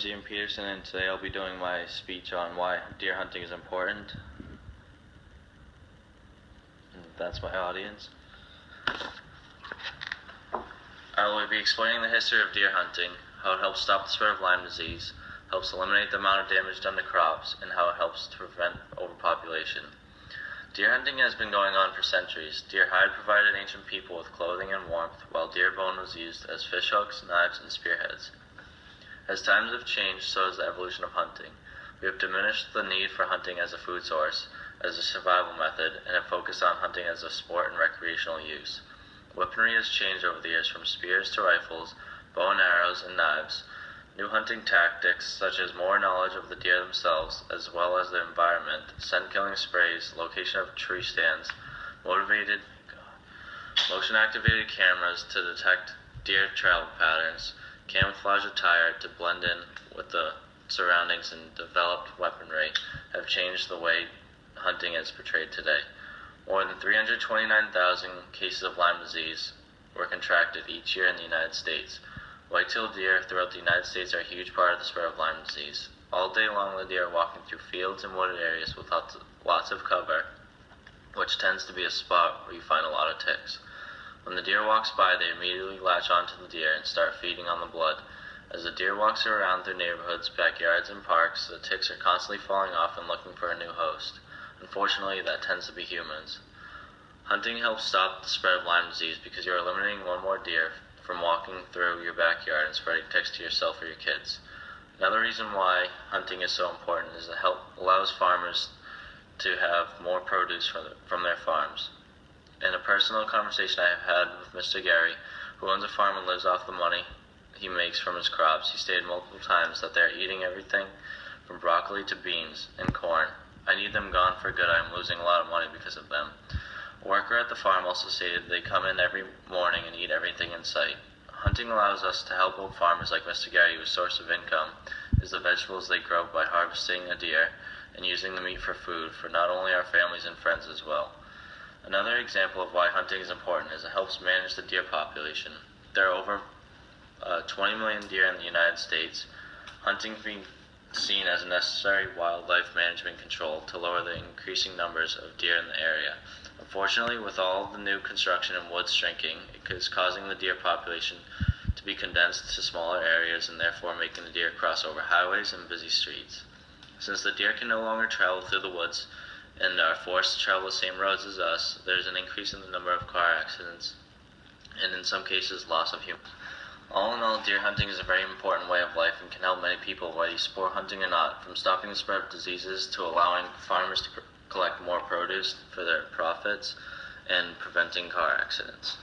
Ian Peterson, and today I'll be doing my speech on why deer hunting is important. And that's my audience. I will be explaining the history of deer hunting, how it helps stop the spread of Lyme disease, helps eliminate the amount of damage done to crops, and how it helps to prevent overpopulation. Deer hunting has been going on for centuries. Deer hide provided ancient people with clothing and warmth, while deer bone was used as fish hooks, knives, and spearheads. As times have changed, so has the evolution of hunting. We have diminished the need for hunting as a food source, as a survival method, and have focused on hunting as a sport and recreational use. Weaponry has changed over the years from spears to rifles, bow and arrows, and knives. New hunting tactics, such as more knowledge of the deer themselves, as well as their environment, scent-killing sprays, location of tree stands, motion-activated cameras to detect deer travel patterns, camouflage attire to blend in with the surroundings, and developed weaponry have changed the way hunting is portrayed today. More than 329,000 cases of Lyme disease were contracted each year in the United States. White-tailed deer throughout the United States are a huge part of the spread of Lyme disease. All day long, the deer are walking through fields and wooded areas with lots of cover, which tends to be a spot where you find a lot of ticks. When the deer walks by, they immediately latch onto the deer and start feeding on the blood. As the deer walks around their neighborhoods, backyards, and parks, the ticks are constantly falling off and looking for a new host. Unfortunately, that tends to be humans. Hunting helps stop the spread of Lyme disease because you're eliminating one more deer from walking through your backyard and spreading ticks to yourself or your kids. Another reason why hunting is so important is it allows farmers to have more produce from their farms. In a personal conversation I have had with Mr. Gary, who owns a farm and lives off the money he makes from his crops, he stated multiple times that they are eating everything from broccoli to beans and corn. I need them gone for good. I am losing a lot of money because of them. A worker at the farm also stated they come in every morning and eat everything in sight. Hunting allows us to help old farmers like Mr. Gary, whose source of income is the vegetables they grow by harvesting a deer and using the meat for food for not only our families and friends as well. Another example of why hunting is important is it helps manage the deer population. There are over 20 million deer in the United States. Hunting being seen as a necessary wildlife management control to lower the increasing numbers of deer in the area. Unfortunately, with all the new construction and woods shrinking, it is causing the deer population to be condensed to smaller areas and therefore making the deer cross over highways and busy streets. Since the deer can no longer travel through the woods and are forced to travel the same roads as us, there is an increase in the number of car accidents and in some cases loss of humans. All in all, deer hunting is a very important way of life and can help many people, whether you support hunting or not, from stopping the spread of diseases to allowing farmers to collect more produce for their profits and preventing car accidents.